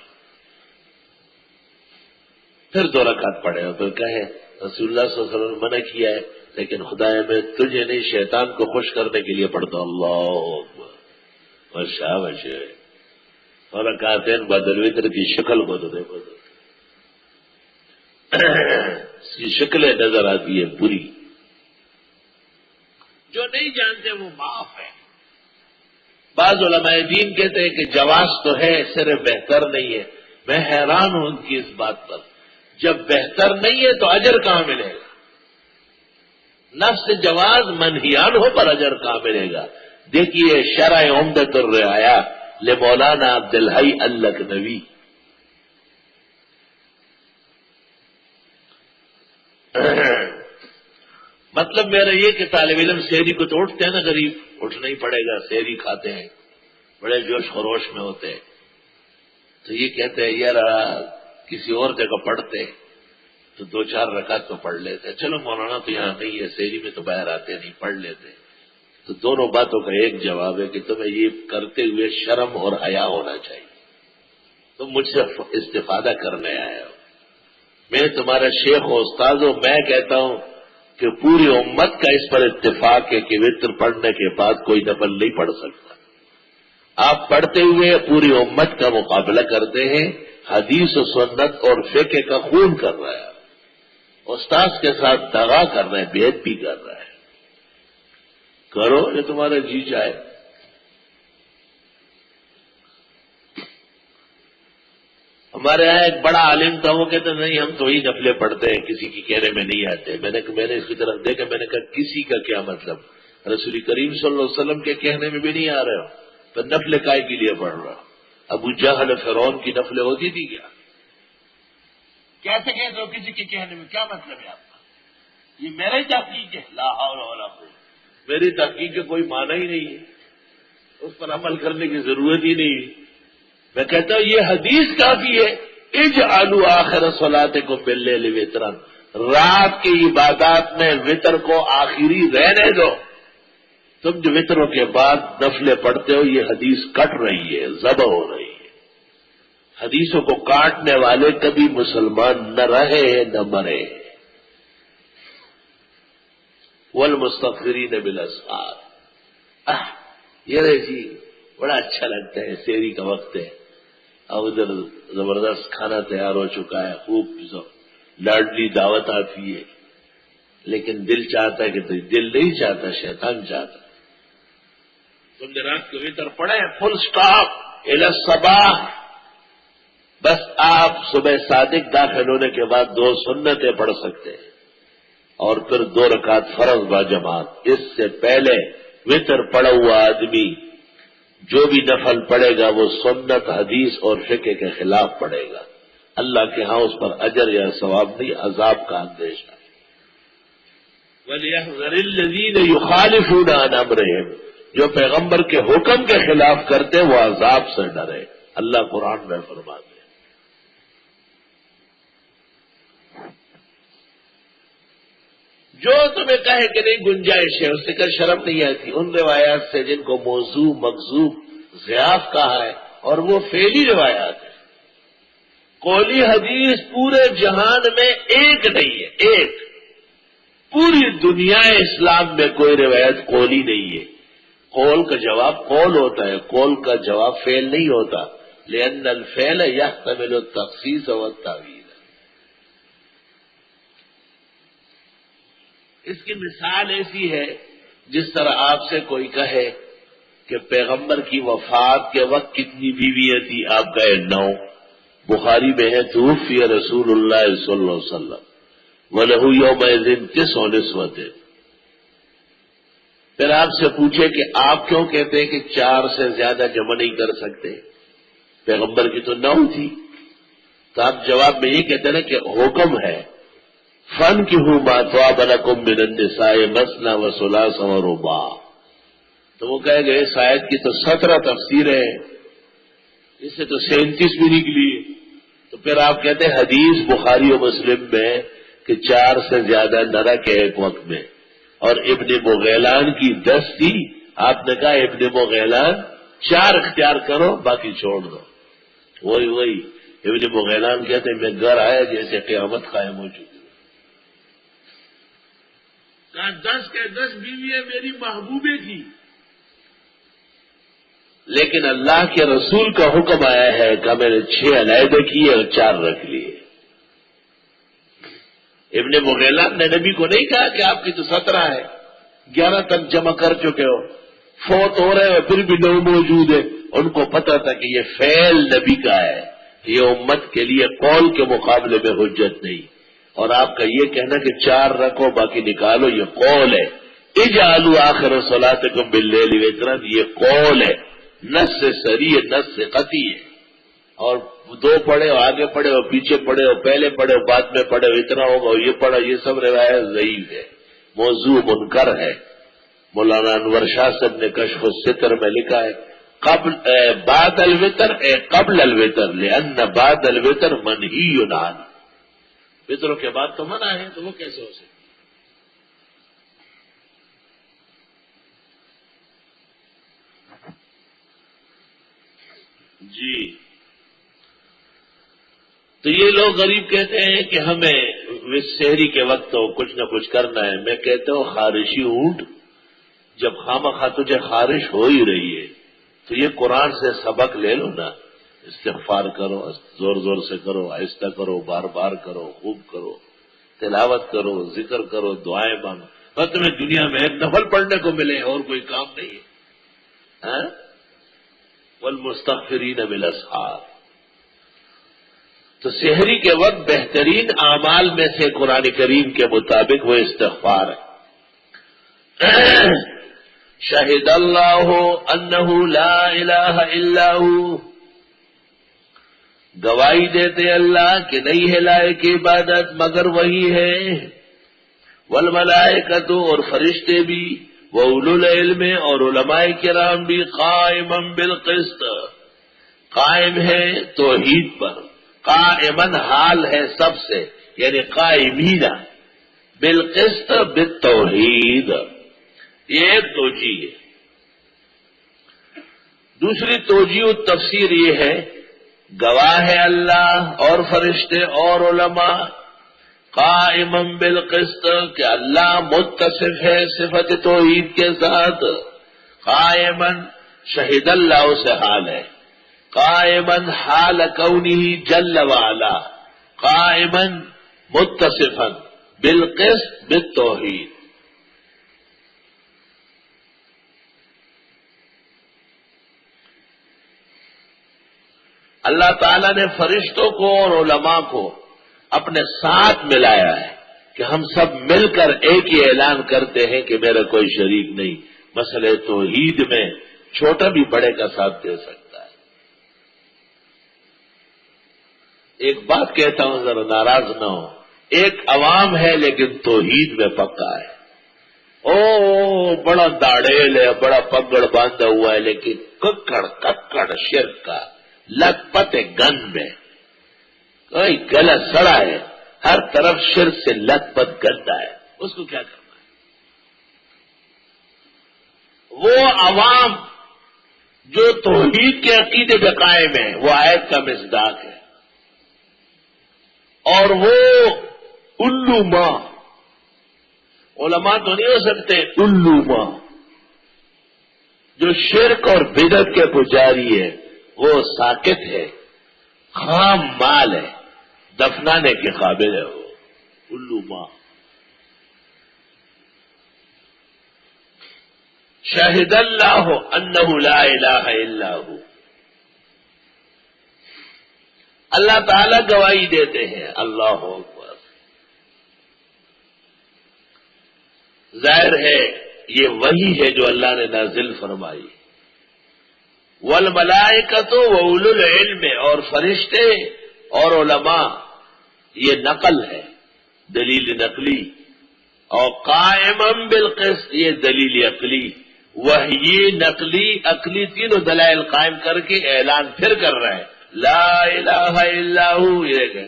پھر 2 رکعت پڑھے اور پھر کہے رسول اللہ صلی اللہ علیہ وسلم نے منع کیا ہے لیکن خدایا میں تجھے نہیں شیطان کو خوش کرنے کے لیے پڑھتا ہوں، اللہ اکبر، شاباش۔ اور رکعتین بعد الوتر کی شکل کو تو دیکھو، اس کی شکلیں نظر آتی ہے بری۔ جو نہیں جانتے وہ معاف ہے۔ بعض علماء دین کہتے ہیں کہ جواز تو ہے، صرف بہتر نہیں ہے۔ میں حیران ہوں ان کی اس بات پر، جب بہتر نہیں ہے تو اجر کہاں ملے گا؟ نفس جواز منہیان ہو پر اجر کہاں ملے گا؟ دیکھیے شرح عمدۃ الرعایا لمولانا عبدالحی اللکھنوی، مطلب میرا یہ کہ طالب علم سحری کو تو اٹھتے ہیں نا، غریب اٹھنا ہی پڑے گا، سحری کھاتے ہیں، بڑے جوش خروش میں ہوتے ہیں، تو یہ کہتے ہیں یار کسی اور جگہ پڑھتے تو 2-4 رکعت تو پڑھ لیتے، چلو مولانا تو یہاں نہیں ہے، سحری میں تو باہر آتے نہیں، پڑھ لیتے۔ تو دونوں باتوں کا ایک جواب ہے کہ تمہیں یہ کرتے ہوئے شرم اور حیا ہونا چاہیے، تم مجھ سے استفادہ کرنے آئے ہو، میں تمہارا شیخ و استاد ہوں، میں کہتا ہوں کہ پوری امت کا اس پر اتفاق ہے کہ وتر پڑھنے کے بعد کوئی نفل نہیں پڑھ سکتا، آپ پڑھتے ہوئے پوری امت کا مقابلہ کرتے ہیں، حدیث و سنت اور فقہ کا خون کر رہا ہے، استاذ کے ساتھ دغا کر رہے ہیں، بے ادبی کر رہا ہے۔ کرو یہ تمہارا جی چاہے۔ ہمارے یہاں ایک بڑا عالم تھا، وہ کہتے نہیں ہم تو ہی نفلیں پڑھتے ہیں، کسی کی کہنے میں نہیں آتے۔ میں نے اس کی طرف دیکھا، میں نے کہا کسی کا کیا مطلب؟ رسول کریم صلی اللہ علیہ وسلم کے کہنے میں بھی نہیں آ رہے ہو تو نفلیں کائے کے لیے پڑھ رہا ہو؟ ابو جہل فرعون کی نفلیں ہوتی تھی کیا؟ کیسے کہتے ہو کسی کے کہنے میں؟ کیا مطلب ہے آپ کا؟ یہ میری تحقیق ہے، لا حول ولا قوت، میری تحقیق کا کوئی معنی ہی نہیں ہے، اس پر عمل کرنے کی ضرورت ہی نہیں ہے۔ میں کہتا ہوں یہ حدیث کافی ہے، اجعلوا آخر صلاتکم باللیل وطرا، رات کی عبادات میں وطر کو آخری رہنے دو۔ تم جو وطروں کے بعد نفلیں پڑھتے ہو، یہ حدیث کٹ رہی ہے، ذبح ہو رہی ہے۔ حدیثوں کو کاٹنے والے کبھی مسلمان نہ رہے نہ مرے۔ والمستغفرین بالاسحار، یہ رہے جی بڑا اچھا لگتا ہے، سحری کا وقت ہے، اب ادھر زبردست کھانا تیار ہو چکا ہے، خوب لاڈلی دعوت آتی ہے، لیکن دل چاہتا ہے کہ دل نہیں چاہتا، شیطان چاہتا۔ تم نے رات کو وتر پڑھے، فل سٹاپ الی الصباح، بس آپ صبح صادق داخل ہونے کے بعد 2 سنتیں پڑھ سکتے ہیں اور پھر 2 رکعت فرض با جماعت۔ اس سے پہلے وتر پڑھا ہوا آدمی جو بھی نفل پڑے گا وہ سنت، حدیث اور فقہ کے خلاف پڑے گا، اللہ کے ہاں اس پر اجر یا ثواب نہیں، عذاب کا اندیشہ۔ وَلْيَحْذَرِ الَّذِينَ يُخَالِفُونَ عَنْ أَمْرِهِمْ، جو پیغمبر کے حکم کے خلاف کرتے وہ عذاب سے ڈرے، اللہ قرآن میں فرماتے ہیں۔ جو تمہیں کہے کہ نہیں گنجائش ہے، اس سے کر شرم نہیں آتی ان روایات سے جن کو موضوع، مکذوب، ضعاف کہا ہے، اور وہ فعلی روایات ہیں۔ قولی حدیث پورے جہان میں ایک نہیں ہے، ایک، پوری دنیا اسلام میں کوئی روایت قولی نہیں ہے۔ قول کا جواب قول ہوتا ہے، قول کا جواب فعل نہیں ہوتا، لأن الفعل يحتمل التخصیص والتعویل۔ اس کی مثال ایسی ہے جس طرح آپ سے کوئی کہے کہ پیغمبر کی وفات کے وقت کتنی بیویاں تھی، آپ کہے 9، بخاری میں ہے توفی رسول اللہ صلی اللہ علیہ وسلم وَلَهُ يَوْمَئِذٍ 9 نسوتیں۔ پھر آپ سے پوچھے کہ آپ کیوں کہتے ہیں کہ 4 سے زیادہ جمع نہیں کر سکتے، پیغمبر کی تو 9 تھی، تو آپ جواب میں یہ کہتے ہیں نا کہ حکم ہے فَانْكِحُوا مَا طَابَ لَكُم مِّنَ النِّسَاءِ مَثْنَىٰ وَثُلَاثَ وَرُبَاعَ۔ تو وہ کہے گئے اس آیت کی تو 17 تفسیریں ہیں، اس سے تو 37 بھی نکلی۔ تو پھر آپ کہتے ہیں حدیث بخاری و مسلم میں کہ 4 سے زیادہ نہ رکھے ایک وقت میں، اور ابن مغیلان کی 10 تھی، آپ نے کہا ابن مغیلان 4 اختیار کرو باقی چھوڑ دو۔ وہی ابن مغیلان کہتے ہیں میں گھر آیا جیسے قیامت قائم ہو چکی، 10 کے 10 بیویاں میری محبوبیں تھی، لیکن اللہ کے رسول کا حکم آیا ہے کہ میں نے 6 علیحدہ کیے اور 4 رکھ لیے۔ ابن مغیلان نے نبی کو نہیں کہا کہ آپ کی تو 17 ہے، 11 تک جمع کر چکے ہو، فوت ہو رہے ہو پھر بھی 9 موجود ہے۔ ان کو پتا تھا کہ یہ فعل نبی کا ہے، یہ امت کے لیے قول کے مقابلے میں حجت نہیں، اور آپ کا یہ کہنا کہ 4 رکھو باقی نکالو یہ قول ہے۔ اجعلوا آخر صلاتکم باللیل وطرا، یہ قول ہے، نص سے صریح ہے، نص سے قطعی ہے، اور 2 پڑھے ہو، آگے پڑھے ہو، پیچھے پڑھے ہو، پہلے پڑھے ہو، بعد میں پڑھے ہو، اتنا ہوگا یہ پڑھا، یہ سب روایت ضعیف ہے، موضوع منکر ہے۔ مولانا انور شاہ صاحب نے کشف الستر میں لکھا ہے بعد الوتر قبل الوتر لأن بعد الوتر منہی عنہ، وتروں کے بعد تو منع ہے، تو وہ کیسے ہو سکتا؟ جی تو یہ لوگ غریب کہتے ہیں کہ ہمیں سحری کے وقت تو کچھ نہ کچھ کرنا ہے۔ میں کہتا ہوں خارشی اونٹ جب خامخواہ تجھے خارش ہو ہی رہی ہے، تو یہ قرآن سے سبق لے لو نا، استغفار کرو، زور زور سے کرو، آہستہ کرو، بار بار کرو، خوب کرو، تلاوت کرو، ذکر کرو، دعائیں مانگو، بس تمہیں دنیا میں ایک نفل پڑھنے کو ملے اور کوئی کام نہیں ہے۔ والمستغفرین بالاسحار۔ تو سحری کے وقت بہترین اعمال میں سے قرآن کریم کے مطابق وہ استغفار ہے۔ شہد اللہ انہ لا الہ الا ہو، گواہی دیتے اللہ کہ نہیں ہے لائق عبادت مگر وہی ہے، والملائکۃ اور فرشتے بھی، وَأُولُو الْعِلْمِ اور علماء کرام بھی، قائما بالقسط قائم ہے توحید پر، قائمن حال ہے سب سے، یعنی قائمین بالقسط بالتوحید، یہ ایک توجیہ ہے۔ دوسری توجیہ تفسیر یہ ہے، گواہ ہے اللہ اور فرشتے اور علماء قائما بالقسط کہ اللہ متصف ہے صفت توحید کے ساتھ، قائما شہد اللہ سے حال ہے، قائما حال کونہ جل وعلا، قائما متصفا بالقسط بالتوحید۔ اللہ تعالیٰ نے فرشتوں کو اور علماء کو اپنے ساتھ ملایا ہے کہ ہم سب مل کر ایک ہی اعلان کرتے ہیں کہ میرا کوئی شریک نہیں، مسئلہ توحید میں چھوٹا بھی بڑے کا ساتھ دے سکتا ہے۔ ایک بات کہتا ہوں ذرا ناراض نہ ہو، ایک عوام ہے لیکن توحید میں پکا ہے، بڑا داڑیل ہے، بڑا پگڑ باندھا ہوا ہے، لیکن ککڑ شرک کا لت پت گند میں کوئی گلا سڑا ہے، ہر طرف شرک سے لت پت گندا ہے، اس کو کیا کرنا ہے؟ وہ عوام جو توحید کے عقیدے پہ قائم ہے وہ آیت کا مصداق ہے، اور وہ الو ماں، علماء تو نہیں ہو سکتے، الو ماں جو شرک اور بدعت کے پجاری ہے وہ ساکت ہے، خام مال ہے، دفنانے کے قابل ہے، وہ الو ماں۔ شہد اللہ انہ لا الہ الا ہو، اللہ تعالی گواہی دیتے ہیں، اللہ اکبر۔ ظاہر ہے یہ وہی ہے جو اللہ نے نازل فرمائی، والملائکۃ وَأُولُو الْعِلْمِ اور فرشتے اور علماء، یہ نقل ہے، دلیل نقلی، اور قائما بالقسط یہ دلیل عقلی، وحی نقلی عقلی تینوں دلائل قائم کر کے اعلان پھر کر رہے ہیں، لا الہ الا ہو، یہ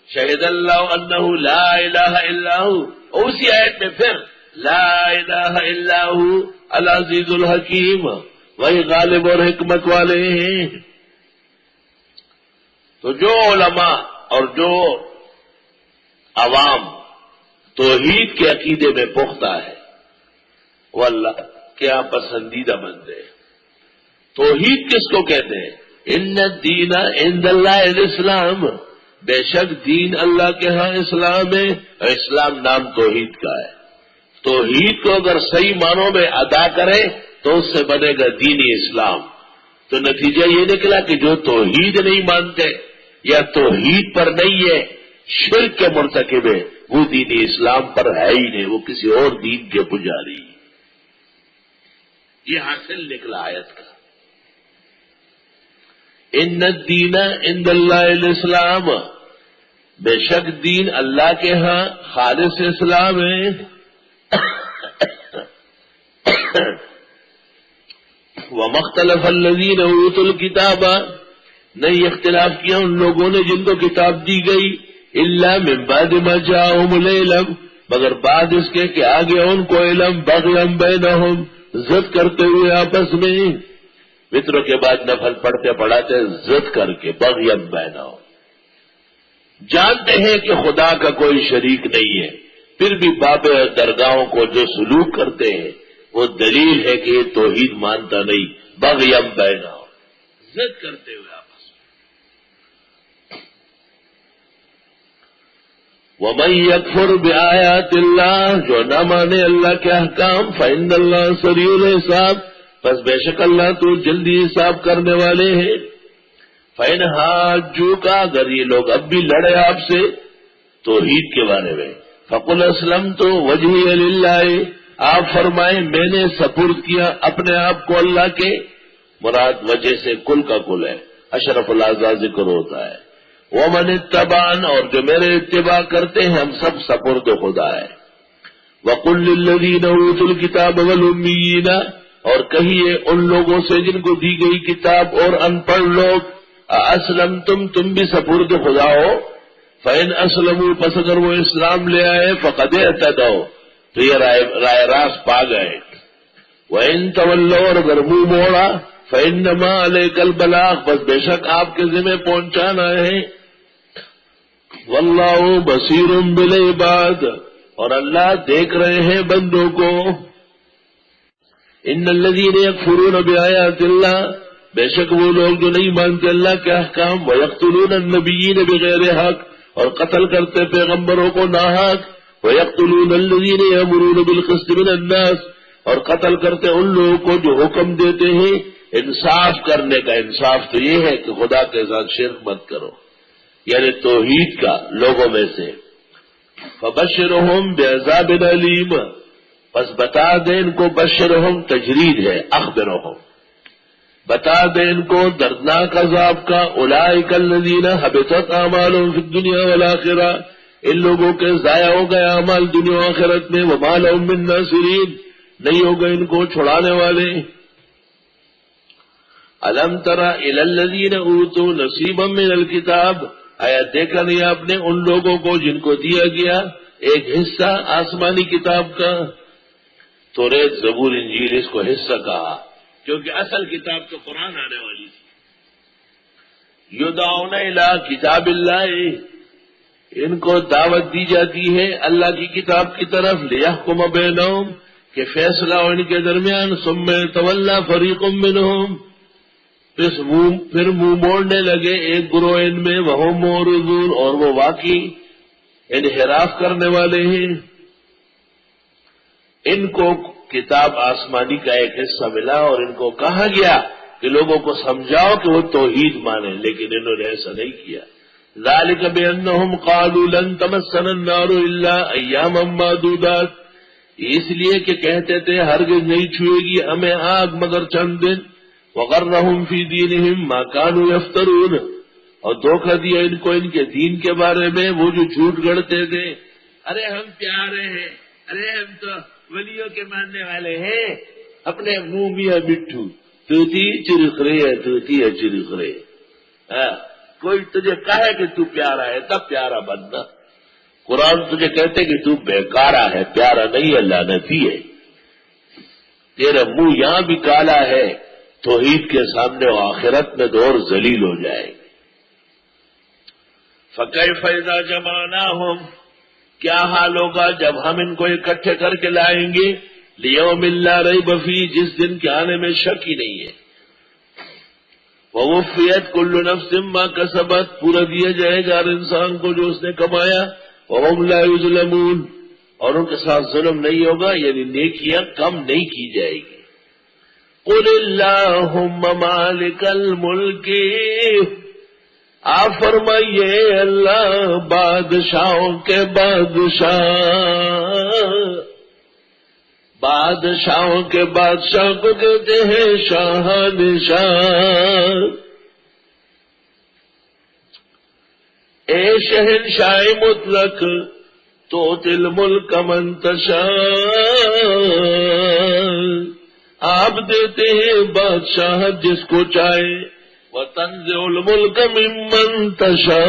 شہد اللہ انہ لا الہ الا ہو، اور اسی آیت میں پھر لا الہ الا ہو العزیز الحکیم، وہی غالب اور حکمت والے ہیں۔ تو جو علماء اور جو عوام توحید کے عقیدے میں پختہ ہے وہ اللہ کیا پسندیدہ بندے ہیں۔ توحید کس کو کہتے ہیں؟ ان الدین عند اللہ الاسلام، بے شک دین اللہ کے ہاں اسلام ہے، اور اسلام نام توحید کا ہے۔ توحید کو اگر صحیح معنوں میں ادا کرے تو اس سے بنے گا دینی اسلام۔ تو نتیجہ یہ نکلا کہ جو توحید نہیں مانتے یا توحید پر نہیں ہے، شرک کے مرتکب ہے، وہ دینی اسلام پر ہے ہی نہیں، وہ کسی اور دین کے پجاری۔ یہ حاصل نکلا آیت کا، ان الدین عند اللہ الاسلام، بے شک دین اللہ کے ہاں خالص اسلام ہے۔ وَمَخْتَلَفَ الَّذِينَ أُوتُوا الْكِتَابَ، نہیں اختلاف کیا ان لوگوں نے جن کو کتاب دی گئی، إِلَّا مِن بَعْدِ مَا جَاءَهُمُ الْعِلْمُ، مگر بعد اس کے کہ آگے ان کو علم، بغيًا بينهم، ضد کرتے ہوئے آپس میں، فطروں کے بعد نفل پڑھتے پڑھاتے ضد کر کے، بغيًا بينهم، جانتے ہیں کہ خدا کا کوئی شریک نہیں ہے، پھر بھی باب درگاہوں کو جو سلوک کرتے ہیں وہ دلیل ہے کہ یہ توحید مانتا نہیں، بغیم بینہم، ضد کرتے ہوئے آپس میں۔ وَمَن يَكْفُرْ بِآيَاتِ اللَّهِ، جو نہ مانے اللہ کے احکام، فَإِنَّ اللَّهَ سَرِيعُ الْحِسَابِ، بس بے شک اللہ تو جلدی حساب کرنے والے ہیں۔ فَإِنْ حَاجُّوكَ، اگر یہ لوگ اب بھی لڑے آپ سے توحید کے بارے میں، فَقُلْ أَسْلَمْتُ وَجْهِيَ لِلَّهِ، آپ فرمائیں میں نے سپرد کیا اپنے آپ کو اللہ کے، مراد وجہ سے کل کا کل ہے، اشرف الاعضاء ذکر ہوتا ہے۔ وَمَنِ اتَّبَعَنِ، اور جو میرے اتباع کرتے ہیں ہم سب سپرد خدا ہے۔ وَقُلْ لِلَّذِينَ أُوتُوا الْكِتَابَ وَالْأُمِّيِّينَ، اور کہیے ان لوگوں سے جن کو دی گئی کتاب اور ان پڑھ لوگ، أَأَسْلَمْتُمْ، تم بھی سپرد خدا ہو؟ فَإِنْ أَسْلَمُوا، پس اگر وہ اسلام لے آئے، فَقَدْ اهْتَدَوْا، تو یہ رائے راست پا گئے۔ وَإِنْ تَوَلَّوْا، اور اگر منہ موڑا، فَإِنَّمَا عَلَيْكَ الْبَلَاغُ، بس بے شک آپ کے ذمہ پہنچانا ہے۔ وَاللَّهُ بَصِيرٌ بِالْعِبَادِ، اور اللہ دیکھ رہے ہیں بندوں کو۔ ان الذين يكفرون بآيات الله، بے شک وہ لوگ جو نہیں مانتے اللہ کے احکام، ويقتلون النبيين بغیر حق، اور قتل کرتے پیغمبروں کو ناحق، ويقتلون الذين يأمرون بالقسط من الناس، اور قتل کرتے ان لوگوں کو جو حکم دیتے ہیں انصاف کرنے کا۔ انصاف تو یہ ہے کہ خدا کے ساتھ شرک مت کرو، یعنی توحید کا لوگوں میں سے۔ فبشرهم بعذاب علیم، بس بتا دیں ان کو، بشرهم تجرید ہے، اخبرهم، بتا دیں ان کو دردناک عذاب کا۔ اولئک الذین حبطت اعمالهم فی الدنیا والآخرہ، ان لوگوں کے ضائع ہو گئے اعمال دنیا و آخرت میں۔ وما لهم من ناصرین، نہیں ہوگا ان کو چھڑانے والے۔ الم تر الی الذین اوتوا نصیبا من الکتاب، آیا دیکھا نہیں آپ نے ان لوگوں کو جن کو دیا گیا ایک حصہ آسمانی کتاب کا؟ توریت، زبور، انجیل، اس کو حصہ کہا کیونکہ اصل کتاب تو قرآن آنے والی تھی۔ یدعون الی کتاب اللہ، ان کو دعوت دی جاتی ہے اللہ کی کتاب کی طرف، لیحکم بینہم، کہ فیصلہ ہو ان کے درمیان، ثم تولی فریق منہم، پھر منہ موڑنے لگے ایک گروہ ان میں، وہم معرضون، اور وہ واقعی انحراف کرنے والے ہیں۔ ان کو کتاب آسمانی کا ایک حصہ ملا اور ان کو کہا گیا کہ لوگوں کو سمجھاؤ کہ وہ توحید مانیں، لیکن انہوں نے ایسا نہیں کیا۔ ذالک بانہم قالوا لن تمسنا النار الا ایاما معدودات، اس لیے کہ کہتے تھے ہرگز نہیں چھوئے گی ہمیں آگ مگر چند دن۔ وغرہم فی دینہم ما کانوا یفترون، اور دھوکہ دیا ان کو ان کے دین کے بارے میں وہ جو جھوٹ گڑتے تھے۔ ارے ہم پیارے ہیں، ارے ہم تو ولیوں کے ماننے والے ہیں، اپنے منہ میاں مٹھو، توتی چرخرے ہے، توتی ہے چرخرے۔ کوئی تجھے کہے کہ تو پیارا ہے تب پیارا بننا، قرآن تجھے کہتے کہ تو بیکارا ہے، پیارا نہیں ہے، لعنتی ہے۔ تیرا منہ یہاں بھی کالا ہے، توحید کے سامنے و آخرت میں دور ذلیل ہو جائے گی۔ فَكَيْفَ إِذَا جَمَعْنَاهُمْ، کیا حال ہوگا جب ہم ان کو اکٹھے کر کے لائیں گے، لِيَوْمٍ لَا رَيْبَ فِيهِ، جس دن کے آنے میں شک ہی نہیں ہے۔ وَوُفِّيَتْ كُلُّ نَفْسٍ مَا كَسَبَتْ، پورا دیا جائے گا ہر انسان کو جو اس نے کمایا۔ وَهُمْ لَا يُظْلَمُونَ، اور ان کے ساتھ ظلم نہیں ہوگا، یعنی نیکیاں کم نہیں کی جائے گی۔ قُلِ اللَّهُمَّ مَالِكَ الْمُلْكِ، آپ فرمائیے اللہ بادشاہوں کے بادشاہ، بادشاہوں کے بادشاہ کو کہتے ہیں شاہنشاہ۔ اے شہنشاہ مطلق تؤتی الملک من تشاء، آپ دیتے ہیں بادشاہ جس کو چاہے، وَتَنزِعُ الْمُلْكَ مِمَّن تَشَاءُ،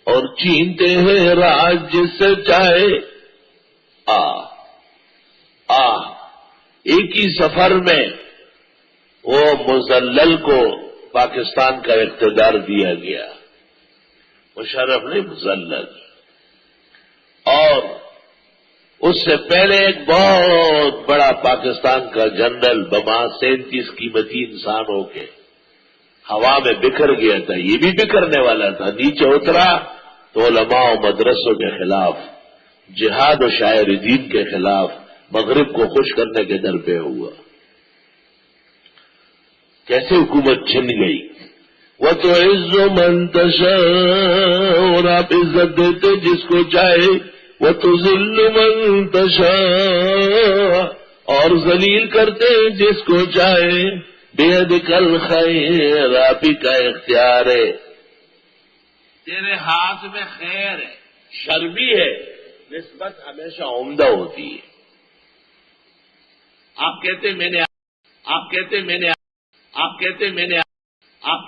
اور چھینتے ہیں راج جس سے چاہے۔ ایک ہی سفر میں وہ مزلل کو پاکستان کا اقتدار دیا گیا، مشرف نہیں مزلل، اور اس سے پہلے ایک بہت بڑا پاکستان کا جنرل بما 37 قیمتی انسان ہو کے ہوا میں بکھر گیا تھا، یہ بھی بکھرنے والا تھا، نیچے اترا تو علماء و مدرسوں کے خلاف، جہاد و شاعر دین کے خلاف، مغرب کو خوش کرنے کے در پہ ہوا۔ کیسے حکومت چھن گئی؟ وَتُعِزُّ مَن تَشَاءُ، اور آپ عزت دیتے جس کو چاہے، وَتُذِلُّ مَن تَشَاءُ، اور ذلیل کرتے جس کو چاہے، بِيَدِكَ الْخَيْرُ، آپ ہی کا اختیار ہے، تیرے ہاتھ میں خیر ہے، شر بھی ہے، نسبت ہمیشہ عمدہ ہوتی ہے۔ آپ کہتے میں نے